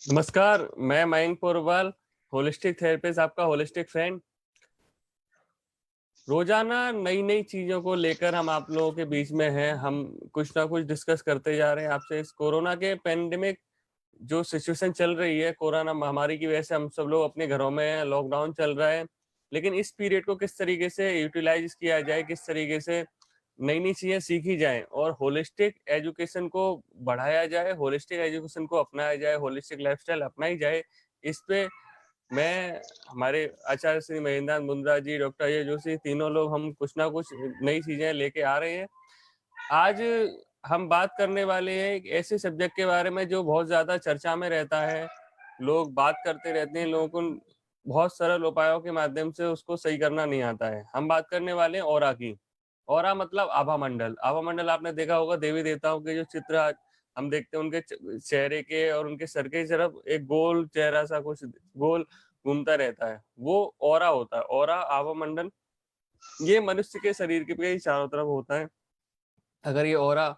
नमस्कार, मैं Mayank Porwal, holistic therapist, आपका होलिस्टिक फ्रेंड। रोजाना नई नई चीजों को लेकर हम आप लोगों के बीच में हैं। हम कुछ ना कुछ डिस्कस करते जा रहे हैं आपसे। इस कोरोना के पेंडेमिक जो सिचुएशन चल रही है, कोरोना महामारी की वजह से हम सब लोग अपने घरों में हैं, लॉकडाउन चल रहा है। लेकिन इस पीरियड को किस तरीके से यूटिलाइज किया जाए, किस तरीके से नई नई चीजें सीखी जाएं और होलिस्टिक एजुकेशन को बढ़ाया जाए, होलिस्टिक एजुकेशन को अपनाया जाए, होलिस्टिक लाइफस्टाइल अपनाई जाए, इस पे मैं, हमारे आचार्य श्री महेंद्र मुंद्रा जी, डॉक्टर अजय जोशी, तीनों लोग हम कुछ ना कुछ नई चीजें लेके आ रहे हैं। आज हम बात करने वाले हैं एक ऐसे सब्जेक्ट के बारे में जो बहुत ज्यादा चर्चा में रहता है। लोग बात करते रहते हैं, लोगों को बहुत सरल उपायों के माध्यम से उसको सही करना नहीं आता है। हम बात करने वाले हैं ऑरा की। ऑरा मतलब आभा मंडल। आभा मंडल आपने देखा होगा, देवी देवताओं के जो चित्र आज हम देखते हैं, उनके चेहरे के और उनके सर के तरफ एक गोल चेहरा सा कुछ गोल घूमता रहता है, वो ऑरा होता है। ऑरा, आभा मंडल, ये मनुष्य के शरीर के चारों तरफ होता है। अगर ये ऑरा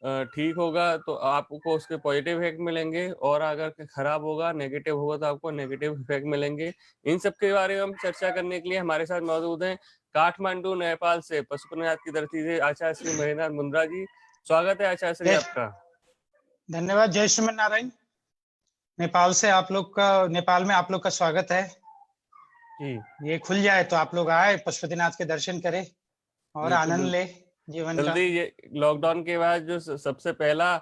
ठीक होगा तो आपको उसके पॉजिटिव इफेक्ट मिलेंगे, और अगर खराब होगा, नेगेटिव होगा, तो आपको नेगेटिव इफेक्ट मिलेंगे। इन सब के बारे में हम चर्चा करने के लिए हमारे साथ मौजूद हैं काठमांडू नेपाल से, पशुपतिनाथ की धरती से, आचार्य श्री महेंद्र मुंद्रा जी। स्वागत है आचार्य श्री आपका। धन्यवाद। जय श्रीमन नारायण। नेपाल में आप लोग का स्वागत है जी, ये खुल जाए तो आप लोग आए, पशुपतिनाथ के दर्शन करें और आनंद ले जीवन का। जल्दी ये लॉकडाउन के बाद जो सबसे पहला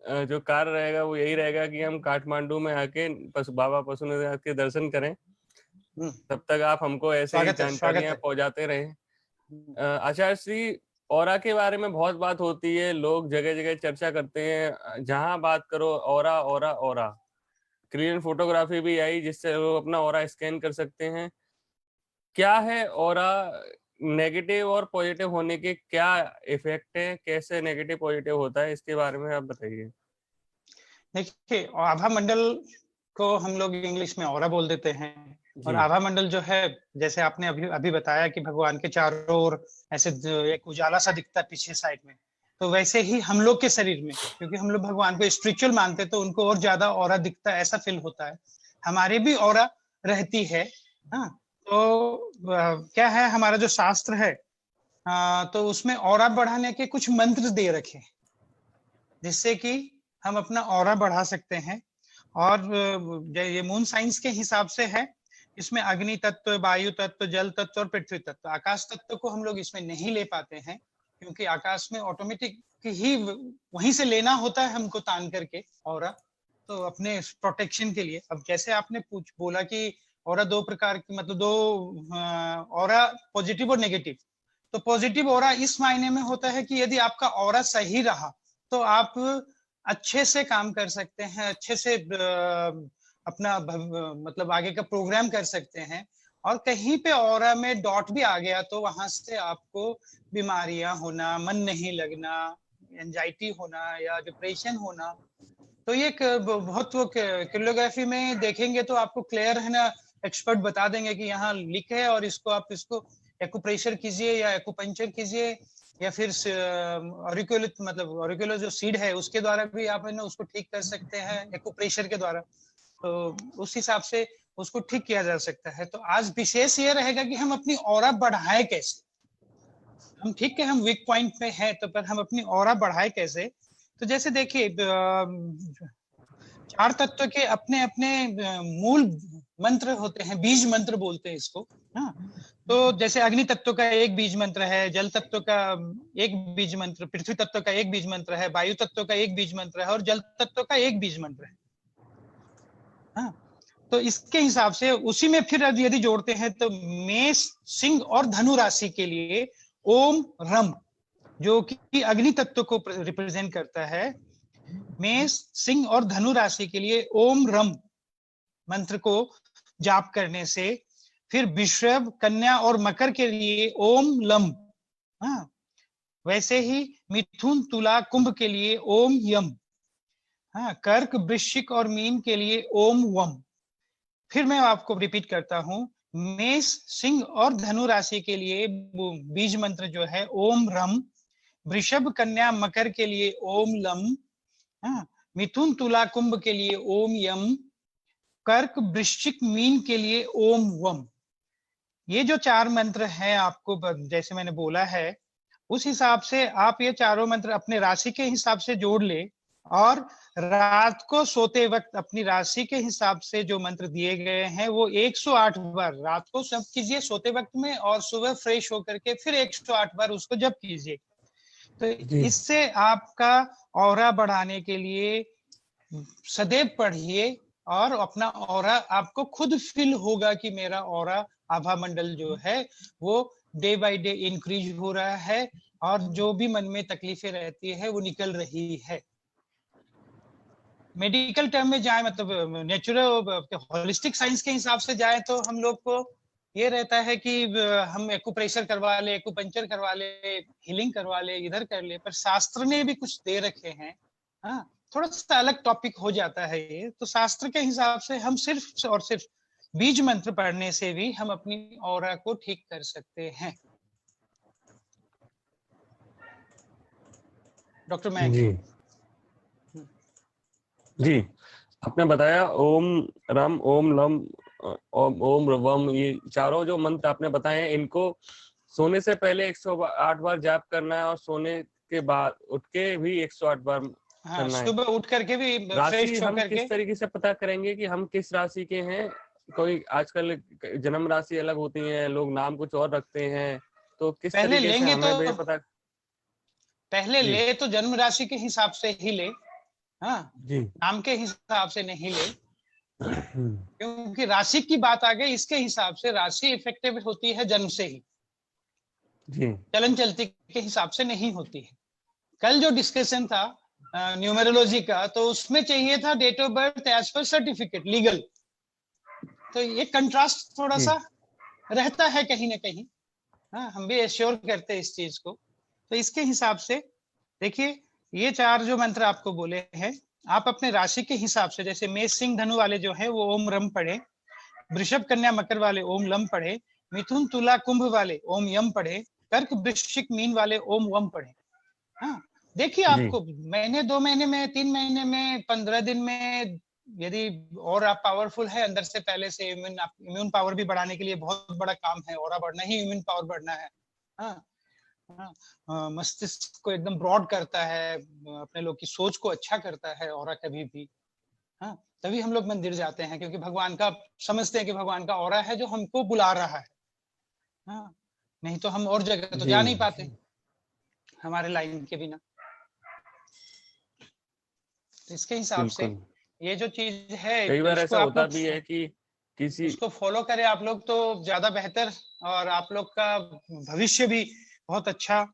जो कार्य रहेगा वो यही रहेगा कि हम काठमांडू में आके बाबा पशुपतिनाथ के दर्शन करें। तब तक आप हमको ऐसे ही जानकारियां पहुंचाते रहें। आचार्य श्री, ऑरा के बारे में बहुत बात होती है, लोग जगह जगह चर्चा करते हैं, जहां बात करो aura aura aura. Clear photography भी आई जिससे लोग अपना ऑरा स्कैन कर सकते हैं। क्या है ऑरा, नेगेटिव और पॉजिटिव होने के क्या इफेक्ट है, कैसे नेगेटिव पॉजिटिव होता है, इसके बारे में आप बताइए। देखिए, आभा मंडल को हम लोग इंग्लिश में ऑरा बोल देते हैं। और आभा मंडल जो है, जैसे आपने अभी बताया कि भगवान के चारों ओर ऐसे एक उजाला सा दिखता है पीछे साइड में, तो वैसे ही हम लोग के शरीर में, क्योंकि हम लोग भगवान को स्पिरिचुअल मानते हैं तो उनको और ज्यादा ऑरा दिखता है, ऐसा फील होता है। हमारी भी ऑरा रहती है। हाँ, तो क्या है हमारा जो शास्त्र है, तो उसमें ऑरा बढ़ाने के कुछ मंत्र दे रखे, जिससे कि हम अपना ऑरा बढ़ा सकते हैं। और ये मून साइंस के हिसाब से है, इसमें अग्नि तत्व, वायु तत्व, जल तत्व और पृथ्वी तत्व, आकाश तत्व को हम लोग इसमें नहीं ले पाते हैं, क्योंकि आकाश में ऑटोमेटिक ही वहीं से लेना होता है हमको तान करके ऑरा, तो अपने प्रोटेक्शन के लिए। अब जैसे आपने बोला कि ऑरा दो प्रकार की, मतलब दो ऑरा, पॉजिटिव और नेगेटिव। तो पॉजिटिव ऑरा इस मायने में होता है कि यदि आपका ऑरा सही रहा तो आप अच्छे से काम कर सकते हैं, अच्छे से अपना मतलब आगे का प्रोग्राम कर सकते हैं। और कहीं पे ऑरा में डॉट भी आ गया तो वहां से आपको बीमारियां होना, मन नहीं लगना, एंजाइटी होना या डिप्रेशन होना, तो ये बहुत, वो क्रियोग्राफी में देखेंगे तो आपको क्लियर है ना, एक्सपर्ट बता देंगे कि यहाँ लिख है और इसको आप इसको एक्यूप्रेशर कीजिए या एक्यूपंक्चर कीजिए, या फिर ऑरिकुलर, मतलब ऑरिकुलर जो सीड है उसके द्वारा भी आप है ना उसको ठीक कर सकते हैं, एक्यूप्रेशर के द्वारा। तो उस हिसाब से उसको ठीक किया जा सकता है। तो आज विशेष ये रहेगा कि हम अपनी ऑरा बढ़ाए कैसे। हम ठीक है, हम वीक पॉइंट में हैं, तो पर हम अपनी ऑरा बढ़ाए कैसे। तो जैसे देखिए, चार तत्व के अपने अपने मूल मंत्र होते हैं, बीज मंत्र बोलते हैं इसको। हाँ, तो जैसे अग्नि तत्व का एक बीज मंत्र है, जल तत्व का एक बीज मंत्र, पृथ्वी तत्व का एक बीज मंत्र है, वायु तत्व का एक बीज मंत्र है और जल तत्व का एक बीज मंत्र है। हाँ, तो इसके हिसाब से उसी में फिर यदि जोड़ते हैं तो मेष, सिंह और धनु राशि के लिए ओम रम, जो कि अग्नि तत्व को रिप्रेजेंट करता है, मेष, सिंह और धनु राशि के लिए ओम रम मंत्र को जाप करने से। फिर वृषभ, कन्या और मकर के लिए ओम लम। हाँ, वैसे ही मिथुन, तुला, कुंभ के लिए ओम यम। हाँ, कर्क, वृश्चिक और मीन के लिए ओम वम। फिर मैं आपको रिपीट करता हूं, मेष, सिंह और धनु राशि के लिए बीज मंत्र जो है ओम रम, वृषभ, कन्या, मकर के लिए ओम लम, हाँ, मिथुन, तुला, कुंभ के लिए ओम यम, कर्क, वृश्चिक, मीन के लिए ओम वम। ये जो 4 मंत्र हैं, आपको जैसे मैंने बोला है, उस हिसाब से आप ये चारों मंत्र अपने राशि के हिसाब से जोड़ ले, और रात को सोते वक्त अपनी राशि के हिसाब से जो मंत्र दिए गए हैं वो 108 बार रात को जप कीजिए सोते वक्त में, और सुबह फ्रेश होकर के फिर 108 बार उसको जप कीजिए। तो इससे आपका ऑरा बढ़ाने के लिए सदैव पढ़िए, और अपना ऑरा आपको खुद फील होगा कि मेरा ऑरा आभा मंडल जो है वो डे बाय डे इंक्रीज हो रहा है, और जो भी मन में तकलीफें रहती है वो निकल रही है। मेडिकल टर्म में जाए, मतलब नेचुरल होलिस्टिक साइंस के हिसाब से जाए, तो हम लोग को ये रहता है कि हम एक्यूप्रेशर करवा ले, एक्यूपंक्चर करवा ले, हीलिंग करवा ले, इधर कर ले, पर शास्त्र ने भी कुछ दे रखे हैं। हाँ, थोड़ा सा अलग टॉपिक हो जाता है ये। तो शास्त्र के हिसाब से हम सिर्फ और सिर्फ बीज मंत्र पढ़ने से भी हम अपनी ऑरा को ठीक कर सकते हैं। डॉक्टर मैंग जी, आपने बताया ओम रम, ओम लम, ओम रवम, ये चारों जो मंत्र आपने बताए हैं, इनको सोने से पहले 108 बार जाप करना है, और सोने के बाद उठ के भी 108 बार करना है। सुबह उठ करके भी राशि हम किस तरीके से पता करेंगे कि हम किस राशि के हैं? कोई आजकल जन्म राशि अलग होती है, लोग नाम कुछ और रखते हैं, तो किस तरीके से हमें पता? पहले ले तो जन्म राशि के हिसाब से ही ले, हाँ जी, नाम के हिसाब से नहीं ले, क्योंकि राशि की बात आ गई, इसके हिसाब से राशि इफेक्टिव होती है जन्म से ही जी, चलन चलती के हिसाब से नहीं होती है। कल जो डिस्कशन था न्यूमेरोलॉजी का, तो उसमें चाहिए था date of birth as per certificate legal, तो ये कंट्रास्ट थोड़ा सा रहता है कहीं ना कहीं। हाँ, हम भी एश्योर करते हैं इस चीज को। तो इसके हिसाब से देखिए, ये 4 जो मंत्र आपको बोले हैं, आप अपने राशि के हिसाब से, जैसे मेष सिंह धनु वाले जो है वो ओम रम पढ़े, वृषभ कन्या मकर वाले ओम लम पढ़े, मिथुन तुला कुंभ वाले ओम यम पढ़े, कर्क वृश्चिक मीन वाले ओम वम पढ़े। हाँ, देखिए आपको महीने 2 महीने में 3 महीने में 15 दिन में, यदि और आप पावरफुल है अंदर से, पहले से इम्यून पावर भी बढ़ाने के लिए बहुत बड़ा काम है, और बढ़ना ही इम्यून पावर बढ़ना है। हाँ, मस्तिष्क को एकदम ब्रॉड करता है, अपने लोग की सोच को अच्छा करता है ऑरा कभी भी। हाँ, तभी हम लोग मंदिर जाते हैं, क्योंकि भगवान का समझते हैं कि भगवान का ऑरा है जो हमको बुला रहा है। हाँ, नहीं तो हम और जगह तो जा नहीं पाते हमारे लाइन के बिना। तो इसके हिसाब से ये जो चीज है, कई बार ऐसा होता भी है कि किसी उसको फॉलो करें आप लोग तो ज्यादा बेहतर, और आप लोग का भविष्य भी बहुत अच्छा।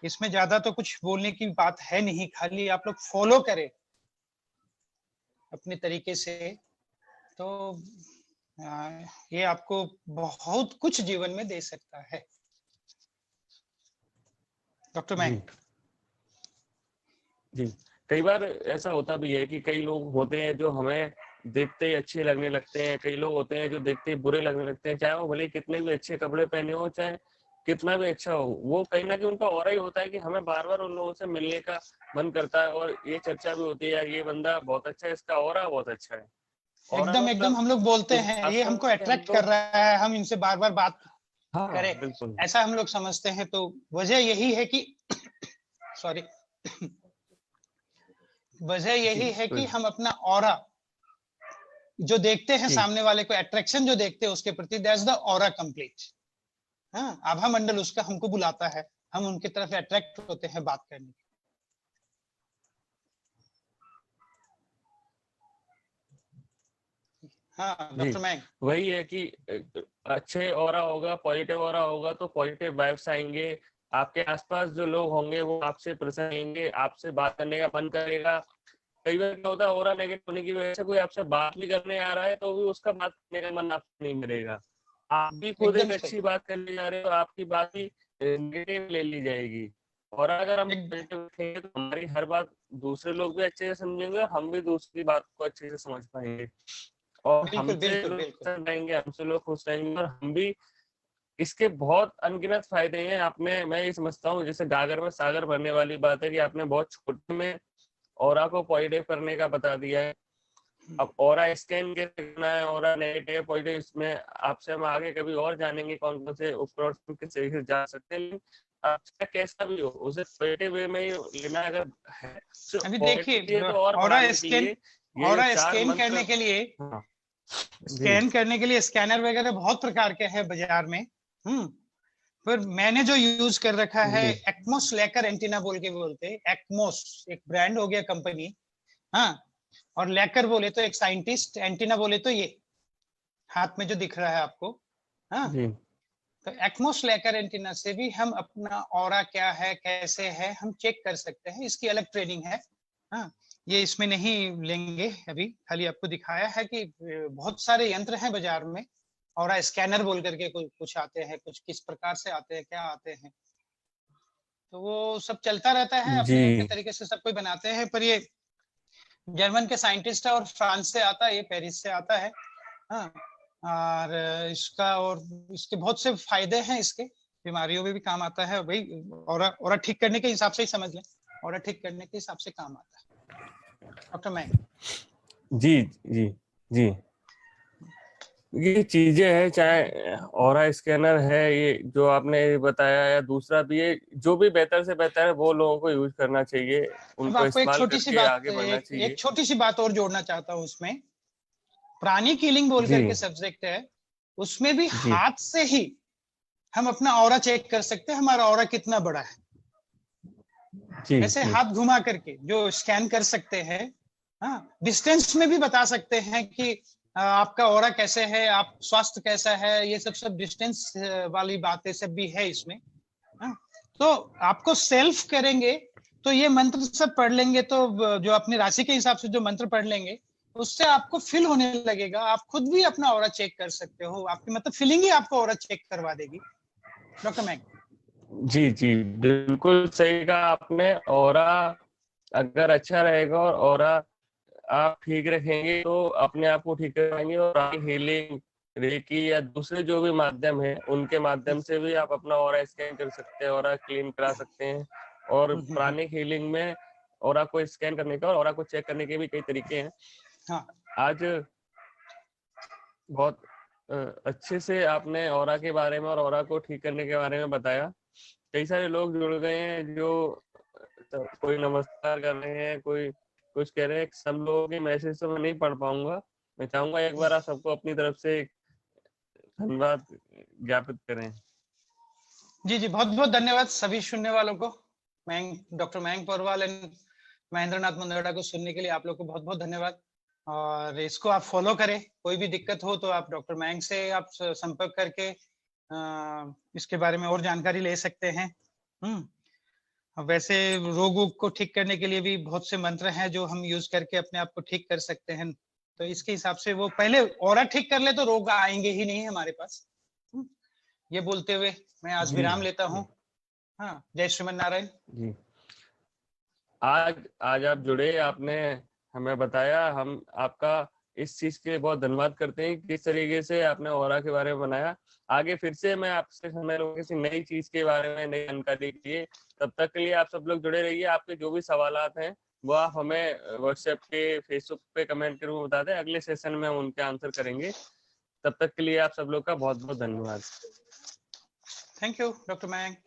इसमें ज्यादा तो कुछ बोलने की बात है नहीं, खाली आप लोग फॉलो करें अपने तरीके से, तो ये आपको बहुत कुछ जीवन में दे सकता है। डॉक्टर मैंग जी, कई बार ऐसा होता भी है कि कई लोग होते हैं जो हमें देखते ही अच्छे लगने लगते हैं, कई लोग होते हैं जो देखते ही बुरे लगने लगते हैं, चाहे वो भले कितने भी अच्छे कपड़े पहने हो, चाहे कितना भी अच्छा हो, वो कहीं ना कहीं उनका ऑरा ही होता है कि हमें बार बार उन लोगों से मिलने का मन करता है, और ये चर्चा भी होती है यार ये बंदा बहुत अच्छा है, इसका ऑरा बहुत अच्छा है। एकदम हम लोग बोलते हैं ये हमको अट्रैक्ट कर रहा है, हम इनसे बार बार बात करें, ऐसा हम लोग समझते हैं। तो वजह यही है कि सॉरी वजह यही है कि हम अपना ऑरा जो देखते हैं सामने वाले को, अट्रैक्शन जो देखते हैं उसके प्रति, दैट्स द ऑरा कंप्लीट। हाँ, आभा मंडल उसका हमको बुलाता है, हम उनकी तरफ अट्रैक्ट होते हैं बात करने के। हाँ डॉक्टर मैंग, वही है कि अच्छे ऑरा होगा, पॉजिटिव ऑरा होगा तो पॉजिटिव वाइब्स आएंगे, आपके आसपास जो लोग होंगे वो आपसे प्रसन्न होंगे, आपसे बात करने का मन करेगा। कई बार क्या होता है, ऑरा नेगेटिव होने की वजह से कोई आपसे बात भी करने आ रहा है तो भी उसका बात करने का मन आपसे नहीं करेगा। आप भी खुद एक अच्छी बात करने जा रहे हो, आपकी बात भी नेगेटिव ले ली जाएगी। और अगर हम पॉजिटिव रखेंगे तो हमारी हर बात दूसरे लोग भी अच्छे से समझेंगे, हम भी दूसरी बात को अच्छे से समझ पाएंगे, और हमसे लोग खुश रहेंगे, और हम भी। इसके बहुत अनगिनत फायदे हैं। आपने, मैं ये समझता हूँ जैसे गागर में सागर भरने वाली बात है कि आपने बहुत छोटे में ऑरा को पॉजिटिव करने का बता दिया है। अब ऑरा स्कैन कैसे करना है, ऑरा नेगेटिव पॉजिटिव, इसमें आपसे हम आगे कभी और जानेंगे कौन कौन से उपकरण किस तरीके से जा सकते हैं। आपका कैसा भी हो उसे पॉजिटिव वे में ही लेना अगर है, अभी पॉजिटिविटी देखिए तो और बढ़ाने के लिए ये जो ऑरा चार स्कैन मंत्र। करने के लिए हाँ जी स्कैन करने के लिए स्कैनर वगैरह बहुत प्रकार के हैं बाजार में। पर मैंने जो यूज कर रखा है जी एक्मोस लेकर एंटीना बोल के बोलते हैं। एक्मोस एक ब्रांड हो गया कंपनी, हाँ, और लेकर बोले तो एक साइंटिस्ट, एंटीना बोले तो ये हाथ में जो दिख रहा है आपको, हाँ। जी तो एक्मोस लेकर एंटीना से भी हम अपना ऑरा क्या है कैसे है हम चेक कर सकते हैं। इसकी अलग ट्रेनिंग है, हाँ, ये इसमें नहीं लेंगे अभी, खाली आपको दिखाया है कि बहुत सारे यंत्र हैं बाजार में। ऑरा स्कैनर बोल करके कुछ आते हैं, कुछ किस प्रकार से आते हैं, क्या आते हैं, तो वो सब चलता रहता है, जी अपने अपने तरीके से सब कोई बनाते हैं। पर ये जर्मन के साइंटिस्ट है और फ्रांस से आता है, ये पेरिस से आता है, हाँ। और इसका और इसके बहुत से फायदे हैं, इसके बीमारियों में भी काम आता है भाई। और ठीक करने के हिसाब से ही समझ लें, और ठीक करने के हिसाब से काम आता है डॉक्टर मैंग। जी जी जी ये चीजें हैं, चाहे ऑरा स्कैनर है ये जो आपने बताया, या दूसरा भी है, जो भी बेहतर से बेहतर है वो लोगों को यूज करना चाहिए, अब उनको आपको एक इस्तेमाल छोटी सी करके बात, आगे बढ़ना चाहिए। एक छोटी सी बात और जोड़ना चाहता हूँ उसमें। प्राणी कीलिंग बोल जी करके सब्जेक्ट है, उसमें भी जी हाथ से ही हम अपना ऑरा चेक कर सकते हैं, हमारा ऑरा कितना बड़ा है। जी ऐसे जी हाथ घुमा करके जो स्कैन कर सकते हैं, हाँ, डिस्टेंस में भी बता सकते हैं कि आपका ऑरा कैसे है, आप स्वास्थ्य कैसा है, ये सब डिस्टेंस वाली बातें सब भी है इसमें, हाँ। तो आपको सेल्फ करेंगे तो ये मंत्र सब पढ़ लेंगे, तो जो अपनी राशि के हिसाब से जो मंत्र पढ़ लेंगे उससे आपको फील होने लगेगा, आप खुद भी अपना ऑरा चेक कर सकते हो, आपकी मतलब फीलिंग ही आपको ऑरा चेक करवा देगी डॉक्टर मैग। जी जी बिल्कुल सही कहा आपने। ऑरा अगर अच्छा रहेगा और ऑरा आप ठीक रखेंगे तो अपने आप को ठीक कर पाएंगे, और हीलिंग, रेकी या दूसरे जो भी माध्यम है उनके माध्यम से भी आप अपना ऑरा स्कैन कर सकते हैं, ऑरा क्लीन करा सकते हैं। और प्राणिक हीलिंग में ऑरा को स्कैन करने का और ऑरा को चेक करने के भी कई तरीके हैं। हाँ, आज बहुत अच्छे से आपने ऑरा के बारे में और ऑरा को ठीक करने के बारे में बताया। कई सारे लोग जुड़ गए हैं, जो कोई नमस्कार कर रहे हैं, कोई कुछ कह रहे हैं। सब लोगों के मैसेज तो मैं नहीं पढ़ पाऊंगा, मैं चाहूंगा एक बार आप सबको अपनी तरफ से धन्यवाद ज्ञापित करें। जी जी, बहुत बहुत धन्यवाद सभी सुनने वालों को। डॉक्टर मयंक पोरवाल एंड महेंद्र नाथ मुंदड़ा को सुनने के लिए आप लोग को बहुत बहुत धन्यवाद। और इसको आप फॉलो करें, कोई भी दिक्कत हो तो आप डॉक्टर मयंक से आप संपर्क करके इसके बारे में और जानकारी ले सकते हैं। वैसे रोगों को ठीक करने के लिए भी बहुत से मंत्र हैं जो हम यूज करके अपने आप को ठीक कर सकते हैं। तो इसके हिसाब से वो पहले ऑरा ठीक कर ले तो रोग आएंगे ही नहीं हमारे पास। ये बोलते हुए मैं आज विराम लेता हूँ। हाँ, जय श्रीमन नारायण जी। आज आप जुड़े, आपने हमें बताया, हम आपका इस चीज के लिए बहुत धन्यवाद करते हैं, किस तरीके से आपने ऑरा के बारे में बनाया। आगे फिर से मैं आपसे समय लूंगा किसी नई चीज के बारे में, नई जानकारी के लिए। तब तक के लिए आप सब लोग जुड़े रहिए। आपके जो भी सवालात हैं वो आप हमें व्हाट्सएप पे, फेसबुक पे कमेंट के रूप में बता दें, अगले सेशन में हम उनके आंसर करेंगे। तब तक के लिए आप सब लोग का बहुत बहुत धन्यवाद। Thank you doctor Mayank.